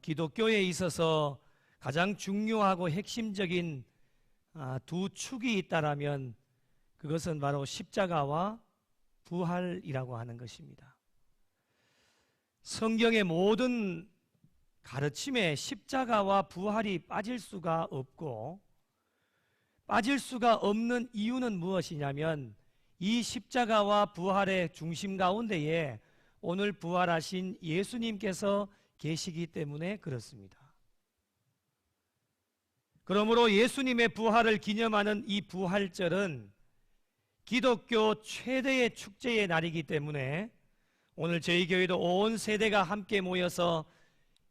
기독교에 있어서 가장 중요하고 핵심적인 두 축이 있다라면 그것은 바로 십자가와 부활이라고 하는 것입니다. 성경의 모든 가르침에 십자가와 부활이 빠질 수가 없고, 빠질 수가 없는 이유는 무엇이냐면 이 십자가와 부활의 중심 가운데에 오늘 부활하신 예수님께서 계시기 때문에 그렇습니다. 그러므로 예수님의 부활을 기념하는 이 부활절은 기독교 최대의 축제의 날이기 때문에 오늘 저희 교회도 온 세대가 함께 모여서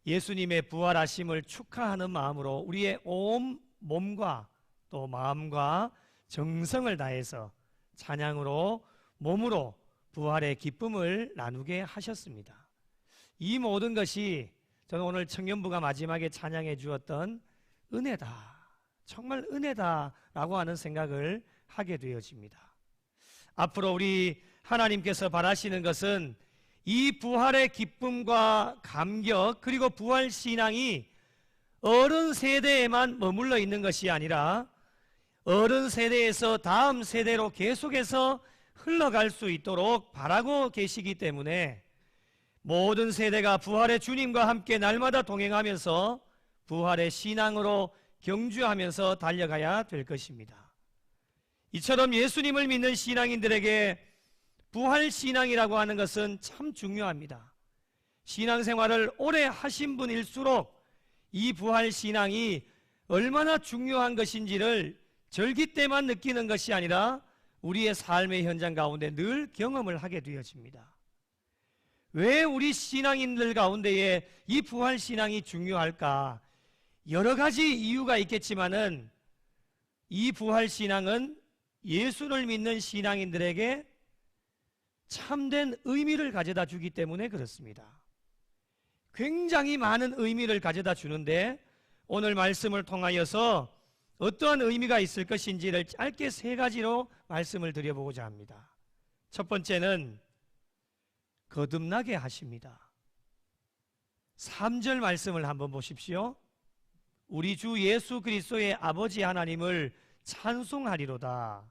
예수님의 부활하심을 축하하는 마음으로 우리의 온 몸과 또 마음과 정성을 다해서 찬양으로 몸으로 부활의 기쁨을 나누게 하셨습니다. 이 모든 것이 저는 오늘 청년부가 마지막에 찬양해 주었던 은혜다, 정말 은혜다라고 하는 생각을 하게 되어집니다. 앞으로 우리 하나님께서 바라시는 것은 이 부활의 기쁨과 감격, 그리고 부활 신앙이 어른 세대에만 머물러 있는 것이 아니라 어른 세대에서 다음 세대로 계속해서 흘러갈 수 있도록 바라고 계시기 때문에 모든 세대가 부활의 주님과 함께 날마다 동행하면서 부활의 신앙으로 경주하면서 달려가야 될 것입니다. 이처럼 예수님을 믿는 신앙인들에게 부활 신앙이라고 하는 것은 참 중요합니다. 신앙생활을 오래 하신 분일수록 이 부활 신앙이 얼마나 중요한 것인지를 절기 때만 느끼는 것이 아니라 우리의 삶의 현장 가운데 늘 경험을 하게 되어집니다. 왜 우리 신앙인들 가운데에 이 부활 신앙이 중요할까? 여러 가지 이유가 있겠지만은 이 부활 신앙은 예수를 믿는 신앙인들에게 참된 의미를 가져다 주기 때문에 그렇습니다. 굉장히 많은 의미를 가져다 주는데 오늘 말씀을 통하여서 어떠한 의미가 있을 것인지를 짧게 세 가지로 말씀을 드려보고자 합니다. 첫 번째는 거듭나게 하십니다. 3절 말씀을 한번 보십시오. 우리 주 예수 그리스도의 아버지 하나님을 찬송하리로다.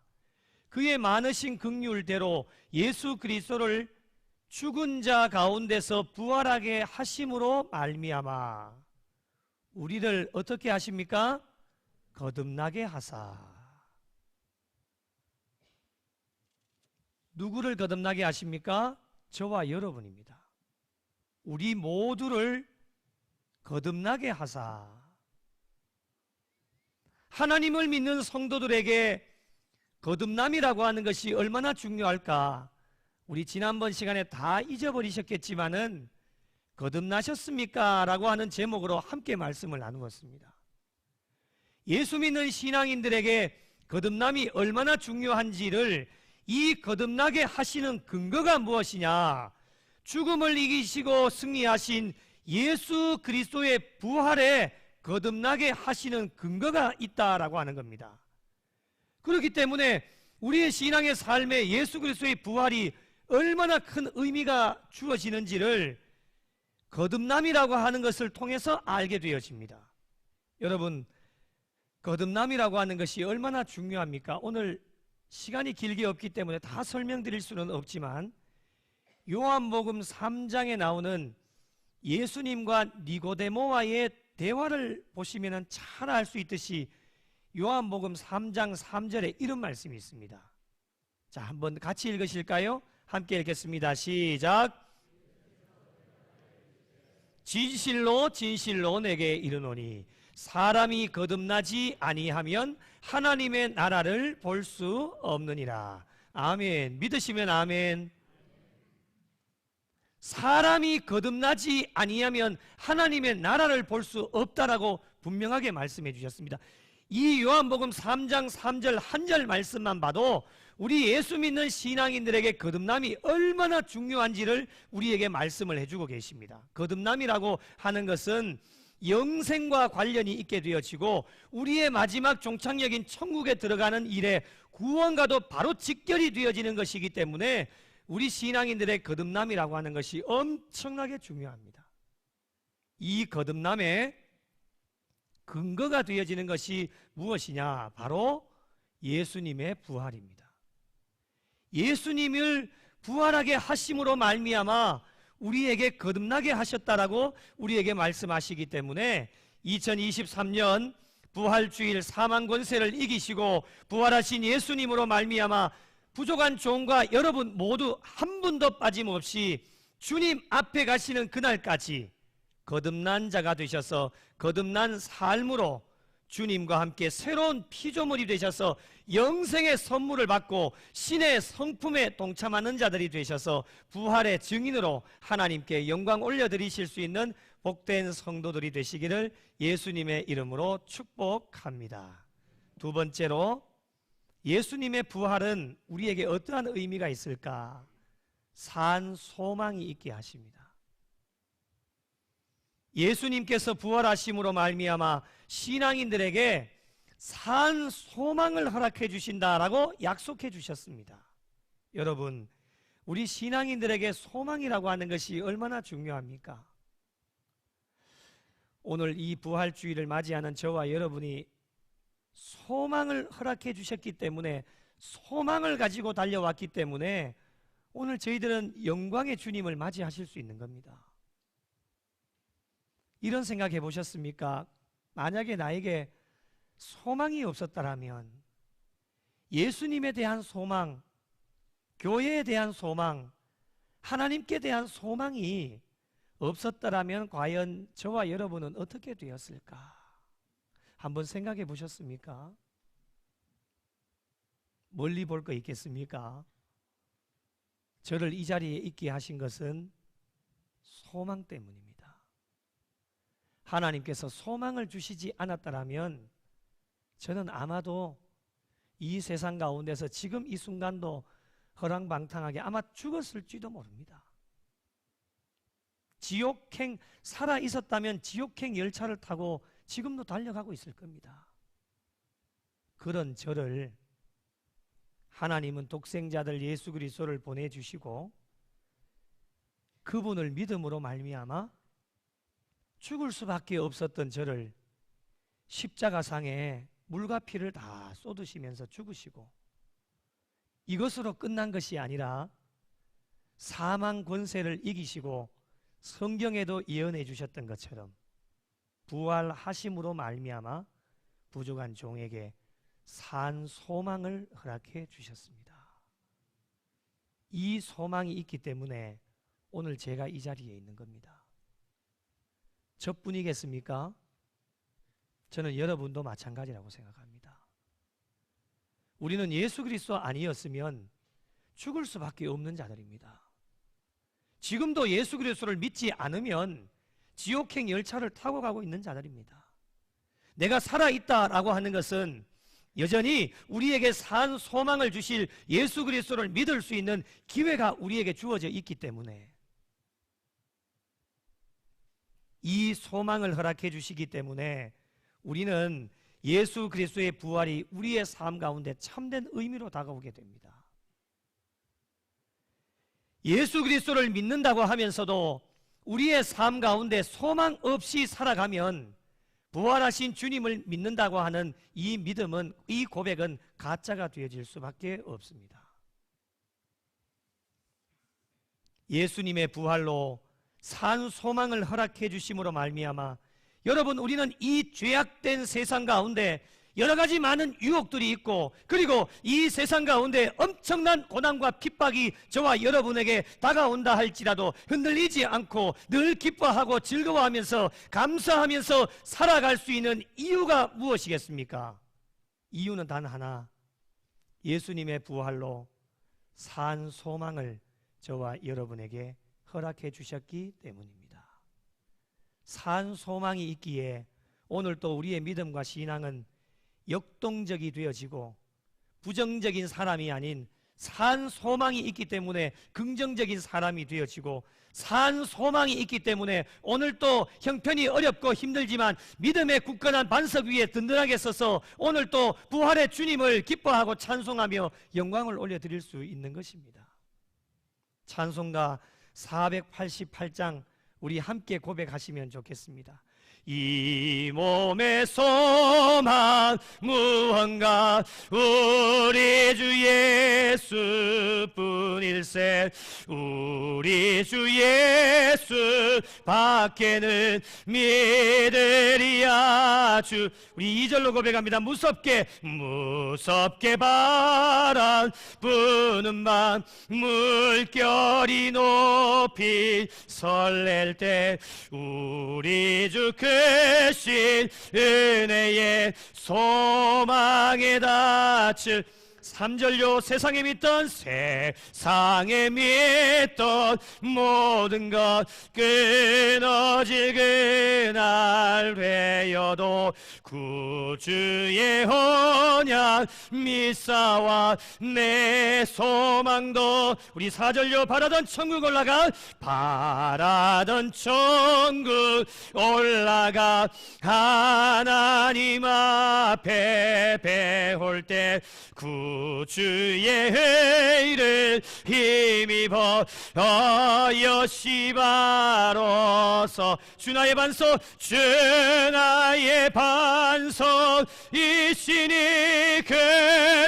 그의 많으신 긍휼대로 예수 그리스도를 죽은 자 가운데서 부활하게 하심으로 말미암아 우리를 어떻게 하십니까? 거듭나게 하사. 누구를 거듭나게 하십니까? 저와 여러분입니다. 우리 모두를 거듭나게 하사. 하나님을 믿는 성도들에게 거듭남이라고 하는 것이 얼마나 중요할까? 우리 지난번 시간에 다 잊어버리셨겠지만은 거듭나셨습니까? 라고 하는 제목으로 함께 말씀을 나누었습니다. 예수 믿는 신앙인들에게 거듭남이 얼마나 중요한지를 이 거듭나게 하시는 근거가 무엇이냐? 죽음을 이기시고 승리하신 예수 그리스도의 부활에 거듭나게 하시는 근거가 있다라고 하는 겁니다. 그렇기 때문에 우리의 신앙의 삶에 예수 그리스도의 부활이 얼마나 큰 의미가 주어지는지를 거듭남이라고 하는 것을 통해서 알게 되어집니다. 여러분, 거듭남이라고 하는 것이 얼마나 중요합니까? 오늘 시간이 길게 없기 때문에 다 설명드릴 수는 없지만 요한복음 3장에 나오는 예수님과 니고데모와의 대화를 보시면 잘 알 수 있듯이 요한복음 3장 3절에 이런 말씀이 있습니다. 자, 한번 같이 읽으실까요? 함께 읽겠습니다. 시작. 진실로 진실로 내게 이르노니 사람이 거듭나지 아니하면 하나님의 나라를 볼 수 없느니라. 아멘. 믿으시면 아멘. 사람이 거듭나지 아니하면 하나님의 나라를 볼 수 없다라고 분명하게 말씀해 주셨습니다. 이 요한복음 3장 3절 한 절 말씀만 봐도 우리 예수 믿는 신앙인들에게 거듭남이 얼마나 중요한지를 우리에게 말씀을 해주고 계십니다. 거듭남이라고 하는 것은 영생과 관련이 있게 되어지고 우리의 마지막 종착역인 천국에 들어가는 일에 구원과도 바로 직결이 되어지는 것이기 때문에 우리 신앙인들의 거듭남이라고 하는 것이 엄청나게 중요합니다. 이 거듭남의 근거가 되어지는 것이 무엇이냐? 바로 예수님의 부활입니다. 예수님을 부활하게 하심으로 말미암아 우리에게 거듭나게 하셨다라고 우리에게 말씀하시기 때문에 2023년 부활주일 사망 권세를 이기시고 부활하신 예수님으로 말미암아 부족한 종과 여러분 모두 한 분도 빠짐없이 주님 앞에 가시는 그날까지 거듭난 자가 되셔서 거듭난 삶으로 주님과 함께 새로운 피조물이 되셔서 영생의 선물을 받고 신의 성품에 동참하는 자들이 되셔서 부활의 증인으로 하나님께 영광 올려드리실 수 있는 복된 성도들이 되시기를 예수님의 이름으로 축복합니다. 두 번째로, 예수님의 부활은 우리에게 어떠한 의미가 있을까? 산 소망이 있게 하십니다. 예수님께서 부활하심으로 말미암아 신앙인들에게 산 소망을 허락해 주신다라고 약속해 주셨습니다. 여러분, 우리 신앙인들에게 소망이라고 하는 것이 얼마나 중요합니까? 오늘 이 부활주의를 맞이하는 저와 여러분이 소망을 허락해 주셨기 때문에, 소망을 가지고 달려왔기 때문에 오늘 저희들은 영광의 주님을 맞이하실 수 있는 겁니다. 이런 생각해 보셨습니까? 만약에 나에게 소망이 없었다면, 예수님에 대한 소망, 교회에 대한 소망, 하나님께 대한 소망이 없었다면 과연 저와 여러분은 어떻게 되었을까? 한번 생각해 보셨습니까? 멀리 볼 거 있겠습니까? 저를 이 자리에 있게 하신 것은 소망 때문입니다. 하나님께서 소망을 주시지 않았다면 저는 아마도 이 세상 가운데서 지금 이 순간도 허랑방탕하게 아마 죽었을지도 모릅니다. 지옥행, 살아 있었다면 지옥행 열차를 타고 지금도 달려가고 있을 겁니다. 그런 저를 하나님은 독생자들 예수 그리스도를 보내주시고 그분을 믿음으로 말미암아 죽을 수밖에 없었던 저를 십자가상에 물과 피를 다 쏟으시면서 죽으시고, 이것으로 끝난 것이 아니라 사망 권세를 이기시고 성경에도 예언해 주셨던 것처럼 부활하심으로 말미암아 부족한 종에게 산 소망을 허락해 주셨습니다. 이 소망이 있기 때문에 오늘 제가 이 자리에 있는 겁니다. 저뿐이겠습니까? 저는 여러분도 마찬가지라고 생각합니다. 우리는 예수 그리스도 아니었으면 죽을 수밖에 없는 자들입니다. 지금도 예수 그리스도를 믿지 않으면 지옥행 열차를 타고 가고 있는 자들입니다. 내가 살아있다라고 하는 것은 여전히 우리에게 산 소망을 주실 예수 그리스도를 믿을 수 있는 기회가 우리에게 주어져 있기 때문에, 이 소망을 허락해 주시기 때문에 우리는 예수 그리스도의 부활이 우리의 삶 가운데 참된 의미로 다가오게 됩니다. 예수 그리스도를 믿는다고 하면서도 우리의 삶 가운데 소망 없이 살아가면 부활하신 주님을 믿는다고 하는 이 믿음은, 이 고백은 가짜가 되어질 수밖에 없습니다. 예수님의 부활로 산 소망을 허락해 주심으로 말미암아 여러분, 우리는 이 죄악된 세상 가운데 여러 가지 많은 유혹들이 있고, 그리고 이 세상 가운데 엄청난 고난과 핍박이 저와 여러분에게 다가온다 할지라도 흔들리지 않고 늘 기뻐하고 즐거워하면서 감사하면서 살아갈 수 있는 이유가 무엇이겠습니까? 이유는 단 하나, 예수님의 부활로 산 소망을 저와 여러분에게 허락해 주셨기 때문입니다. 산 소망이 있기에 오늘 또 우리의 믿음과 신앙은 역동적이 되어지고, 부정적인 사람이 아닌 산 소망이 있기 때문에 긍정적인 사람이 되어지고, 산 소망이 있기 때문에 오늘 또 형편이 어렵고 힘들지만 믿음의 굳건한 반석 위에 든든하게 서서 오늘 또 부활의 주님을 기뻐하고 찬송하며 영광을 올려드릴 수 있는 것입니다. 찬송가 488장 우리 함께 고백하시면 좋겠습니다. 이 몸의 소망 무언가 우리 주 예수뿐일세. 우리 주 예수 밖에는 믿으리야 주. 우리 2절로 고백합니다. 무섭게 바람 부는 밤 물결이 높이 설렐 때 우리 주 크신 은혜의 소망에 닿을. 3절요. 세상에 믿던 모든 것 끊어질 그날 되어도 구주의 언약 믿사와 내 소망도. 우리 4절요. 바라던 천국 올라가 하나님 앞에 배울 때 구주의 의를 힘입어 여시 바로서 주 나의 반석이시니 그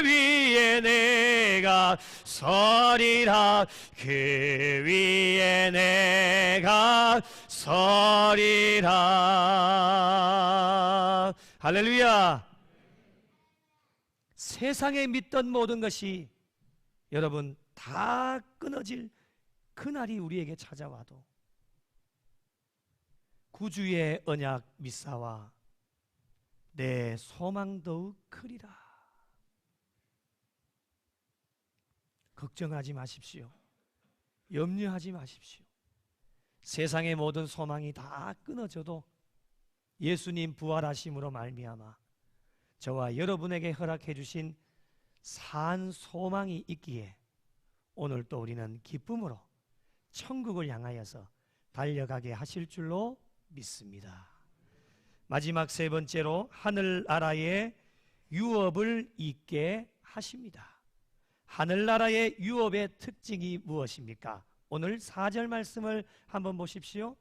위에 내가 서리라. 그 위에 내가 서리라. 할렐루야. 세상에 믿던 모든 것이 여러분 다 끊어질 그날이 우리에게 찾아와도 구주의 언약 믿사와 내 소망 더욱 크리라. 걱정하지 마십시오. 염려하지 마십시오. 세상의 모든 소망이 다 끊어져도 예수님 부활하심으로 말미암아 저와 여러분에게 허락해 주신 산 소망이 있기에 오늘 또 우리는 기쁨으로 천국을 향하여서 달려가게 하실 줄로 믿습니다. 마지막 세 번째로 하늘나라의 유업을 잊게 하십니다. 하늘나라의 유업의 특징이 무엇입니까? 오늘 4절 말씀을 한번 보십시오.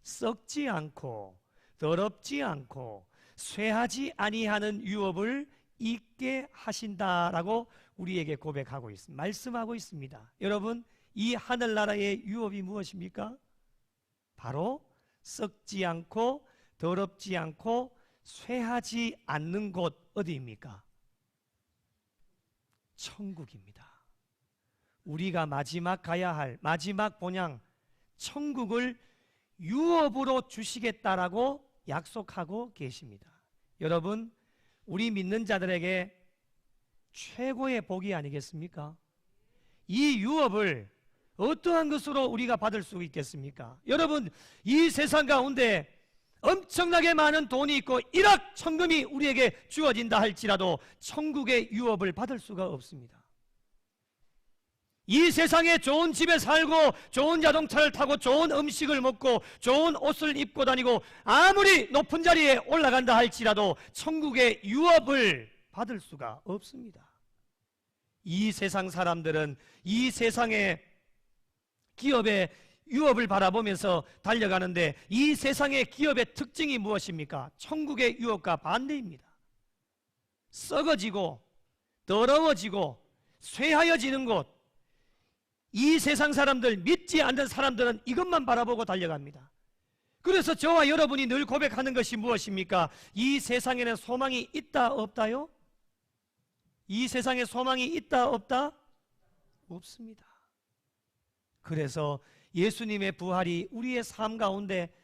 썩지 않고 더럽지 않고 쇠하지 아니하는 유업을 잊게 하신다라고 우리에게 고백하고 있습니다. 말씀하고 있습니다. 여러분, 이 하늘나라의 유업이 무엇입니까? 바로 썩지 않고 더럽지 않고 쇠하지 않는 곳 어디입니까? 천국입니다. 우리가 마지막 가야 할 마지막 본향 천국을 유업으로 주시겠다라고 약속하고 계십니다. 여러분, 우리 믿는 자들에게 최고의 복이 아니겠습니까? 이 유업을 어떠한 것으로 우리가 받을 수 있겠습니까? 여러분, 이 세상 가운데 엄청나게 많은 돈이 있고 일확천금이 우리에게 주어진다 할지라도 천국의 유업을 받을 수가 없습니다. 이 세상에 좋은 집에 살고 좋은 자동차를 타고 좋은 음식을 먹고 좋은 옷을 입고 다니고 아무리 높은 자리에 올라간다 할지라도 천국의 유업을 받을 수가 없습니다. 이 세상 사람들은 이 세상의 기업의 유업을 바라보면서 달려가는데 이 세상의 기업의 특징이 무엇입니까? 천국의 유업과 반대입니다. 썩어지고 더러워지고 쇠하여지는 곳. 이 세상 사람들, 믿지 않는 사람들은 이것만 바라보고 달려갑니다. 그래서 저와 여러분이 늘 고백하는 것이 무엇입니까? 이 세상에는 소망이 있다 없다요? 이 세상에 소망이 있다 없다? 없습니다. 그래서 예수님의 부활이 우리의 삶 가운데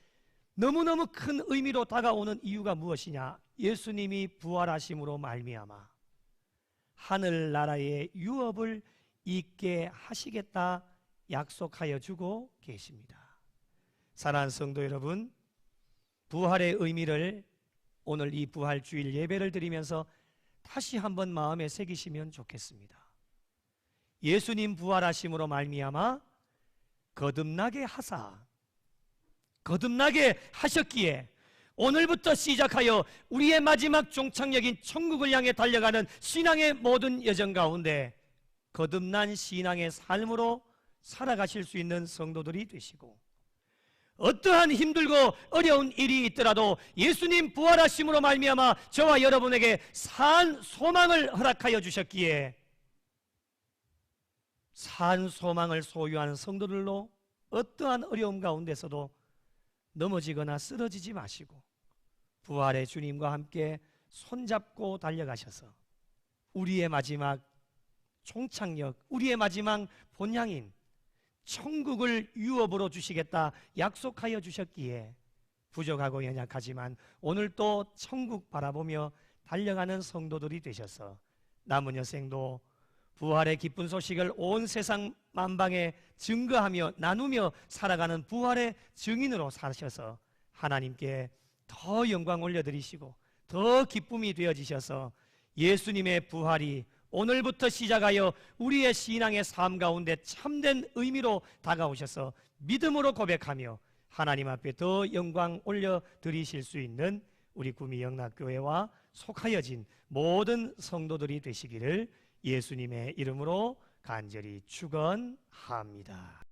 너무너무 큰 의미로 다가오는 이유가 무엇이냐? 예수님이 부활하심으로 말미암아 하늘나라의 유업을 잊게 하시겠다 약속하여 주고 계십니다. 사랑하는 성도 여러분, 부활의 의미를 오늘 이 부활주일 예배를 드리면서 다시 한번 마음에 새기시면 좋겠습니다. 예수님 부활하심으로 말미암아 거듭나게 하셨기에 오늘부터 시작하여 우리의 마지막 종착역인 천국을 향해 달려가는 신앙의 모든 여정 가운데 거듭난 신앙의 삶으로 살아가실 수 있는 성도들이 되시고 어떠한 힘들고 어려운 일이 있더라도 예수님 부활하심으로 말미암아 저와 여러분에게 산 소망을 허락하여 주셨기에 산 소망을 소유하는 성도들로 어떠한 어려움 가운데서도 넘어지거나 쓰러지지 마시고 부활의 주님과 함께 손잡고 달려가셔서 우리의 마지막 종착역, 우리의 마지막 본향인 천국을 유업으로 주시겠다 약속하여 주셨기에 부족하고 연약하지만 오늘 또 천국 바라보며 달려가는 성도들이 되셔서 남은 여생도 부활의 기쁜 소식을 온 세상 만방에 증거하며 나누며 살아가는 부활의 증인으로 사셔서 하나님께 더 영광 올려드리시고 더 기쁨이 되어지셔서 예수님의 부활이 오늘부터 시작하여 우리의 신앙의 삶 가운데 참된 의미로 다가오셔서 믿음으로 고백하며 하나님 앞에 더 영광 올려드리실 수 있는 우리 구미 영락교회와 속하여진 모든 성도들이 되시기를 예수님의 이름으로 간절히 축원합니다.